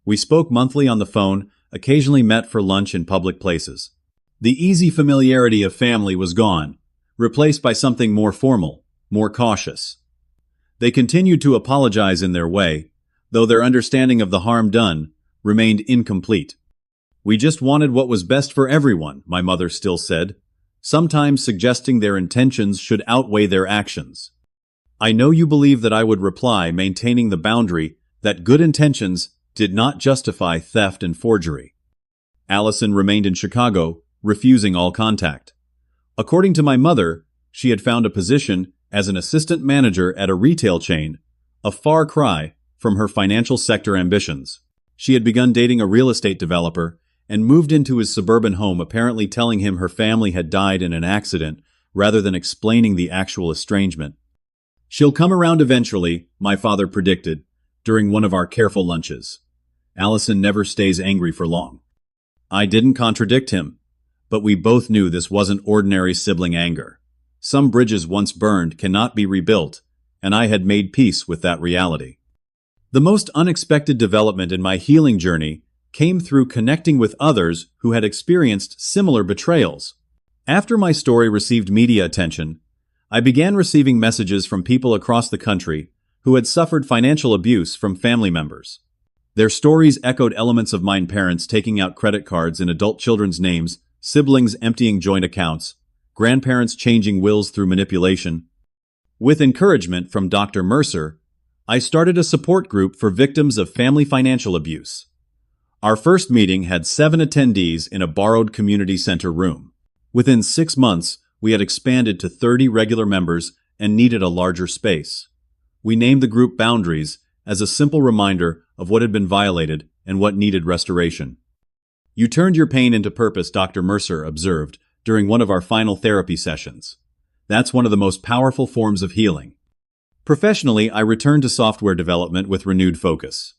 We spoke monthly on the phone, occasionally met for lunch in public places. The easy familiarity of family was gone, replaced by something more formal, more cautious. They continued to apologize in their way, though their understanding of the harm done remained incomplete. "We just wanted what was best for everyone," my mother still said, sometimes suggesting their intentions should outweigh their actions. "I know you believe that I would reply, maintaining the boundary that good intentions did not justify theft and forgery. Allison remained in Chicago, refusing all contact. According to my mother, she had found a position as an assistant manager at a retail chain, a far cry from her financial sector ambitions. She had begun dating a real estate developer and moved into his suburban home, apparently telling him her family had died in an accident rather than explaining the actual estrangement. "She'll come around eventually," my father predicted during one of our careful lunches. "Allison never stays angry for long." I didn't contradict him, but we both knew this wasn't ordinary sibling anger. Some bridges once burned cannot be rebuilt, and I had made peace with that reality. The most unexpected development in my healing journey came through connecting with others who had experienced similar betrayals. After my story received media attention, I began receiving messages from people across the country who had suffered financial abuse from family members. Their stories echoed elements of mine: parents taking out credit cards in adult children's names, siblings emptying joint accounts, grandparents changing wills through manipulation. With encouragement from Dr. Mercer, I started a support group for victims of family financial abuse. Our first meeting had 7 attendees in a borrowed community center room. Within 6 months, we had expanded to 30 regular members and needed a larger space. We named the group Boundaries as a simple reminder of what had been violated and what needed restoration. "You turned your pain into purpose," Dr. Mercer observed during one of our final therapy sessions. "That's one of the most powerful forms of healing." Professionally, I returned to software development with renewed focus.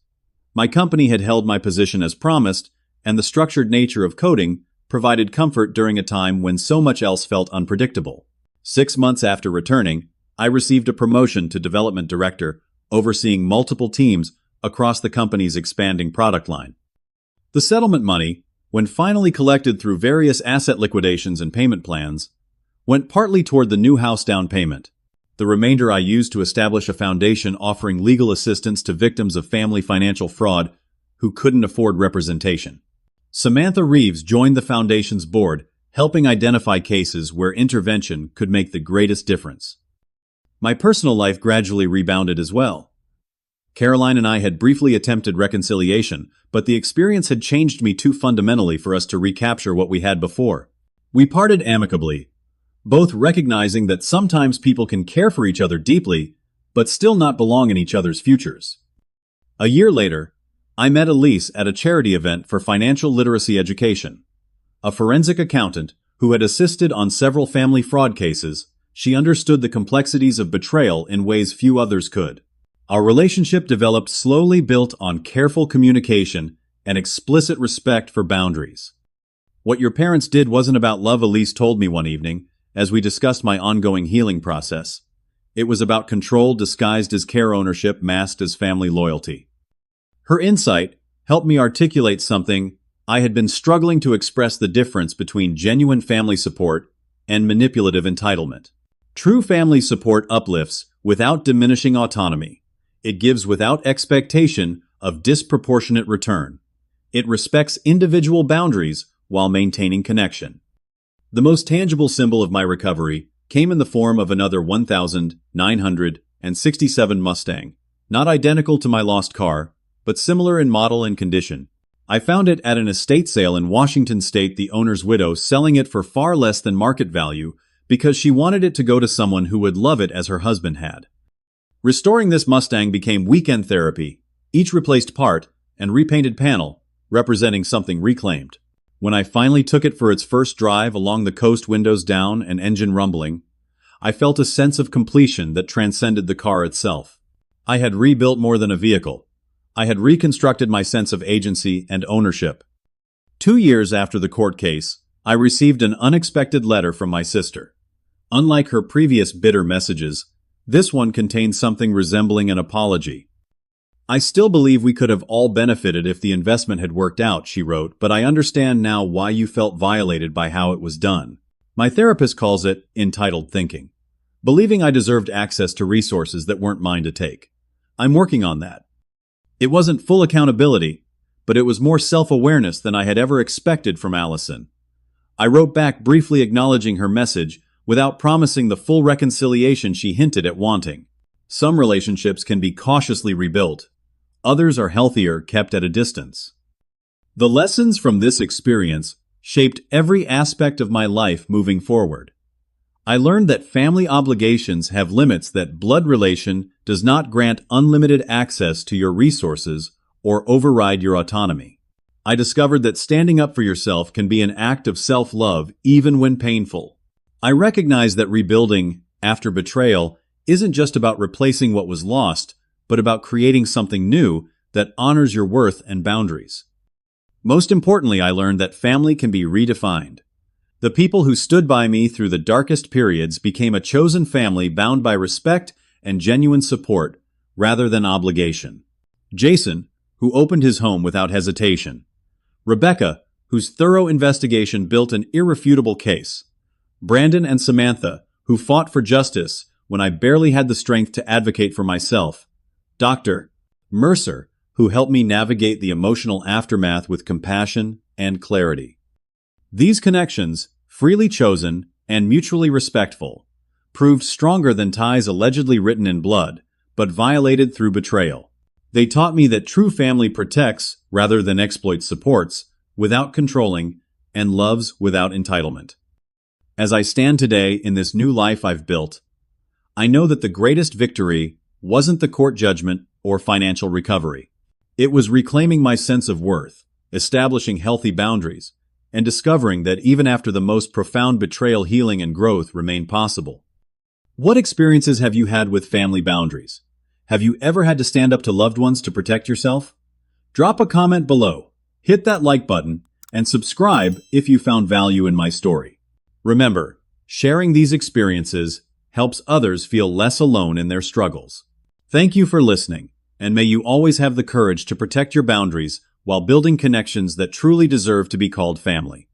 My company had held my position as promised, and the structured nature of coding provided comfort during a time when so much else felt unpredictable. 6 months after returning, I received a promotion to development director, overseeing multiple teams across the company's expanding product line. The settlement money, when finally collected through various asset liquidations and payment plans, went partly toward the new house down payment. The remainder I used to establish a foundation offering legal assistance to victims of family financial fraud who couldn't afford representation. Samantha Reeves joined the foundation's board, helping identify cases where intervention could make the greatest difference. My personal life gradually rebounded as well. Caroline and I had briefly attempted reconciliation, but the experience had changed me too fundamentally for us to recapture what we had before. We parted amicably, both recognizing that sometimes people can care for each other deeply, but still not belong in each other's futures. A year later, I met Elise at a charity event for financial literacy education. A forensic accountant who had assisted on several family fraud cases, she understood the complexities of betrayal in ways few others could. Our relationship developed slowly, built on careful communication and explicit respect for boundaries. "What your parents did wasn't about love," Elise told me one evening, as we discussed my ongoing healing process. "It was about control disguised as care, ownership masked as family loyalty." Her insight helped me articulate something I had been struggling to express: the difference between genuine family support and manipulative entitlement. True family support uplifts without diminishing autonomy. It gives without expectation of disproportionate return. It respects individual boundaries while maintaining connection. The most tangible symbol of my recovery came in the form of another 1967 Mustang, not identical to my lost car, but similar in model and condition. I found it at an estate sale in Washington state, the owner's widow selling it for far less than market value because she wanted it to go to someone who would love it as her husband had. Restoring this Mustang became weekend therapy, each replaced part and repainted panel, representing something reclaimed. When I finally took it for its first drive along the coast, windows down and engine rumbling, I felt a sense of completion that transcended the car itself. I had rebuilt more than a vehicle. I had reconstructed my sense of agency and ownership. 2 years after the court case, I received an unexpected letter from my sister. Unlike her previous bitter messages, this one contained something resembling an apology. "I still believe we could have all benefited if the investment had worked out," she wrote, "but I understand now why you felt violated by how it was done." My therapist calls it entitled thinking, believing I deserved access to resources that weren't mine to take. I'm working on that. It wasn't full accountability, but it was more self-awareness than I had ever expected from Allison. I wrote back briefly acknowledging her message without promising the full reconciliation she hinted at wanting. Some relationships can be cautiously rebuilt, Others are healthier, kept at a distance. The lessons from this experience shaped every aspect of my life moving forward. I learned that family obligations have limits, that blood relation does not grant unlimited access to your resources or override your autonomy. I discovered that standing up for yourself can be an act of self-love even when painful. I recognized that rebuilding after betrayal isn't just about replacing what was lost, but about creating something new that honors your worth and boundaries. Most importantly, I learned that family can be redefined. The people who stood by me through the darkest periods became a chosen family bound by respect and genuine support rather than obligation. Jason, who opened his home without hesitation. Rebecca, whose thorough investigation built an irrefutable case. Brandon and Samantha, who fought for justice when I barely had the strength to advocate for myself. Dr. Mercer, who helped me navigate the emotional aftermath with compassion and clarity. These connections, freely chosen and mutually respectful, proved stronger than ties allegedly written in blood, but violated through betrayal. They taught me that true family protects rather than exploits, supports without controlling, and loves without entitlement. As I stand today in this new life I've built, I know that the greatest victory wasn't the court judgment or financial recovery. It was reclaiming my sense of worth, establishing healthy boundaries, and discovering that even after the most profound betrayal, healing and growth remain possible. What experiences have you had with family boundaries? Have you ever had to stand up to loved ones to protect yourself? Drop a comment below, hit that like button, and subscribe if you found value in my story. Remember, sharing these experiences helps others feel less alone in their struggles. Thank you for listening, and may you always have the courage to protect your boundaries while building connections that truly deserve to be called family.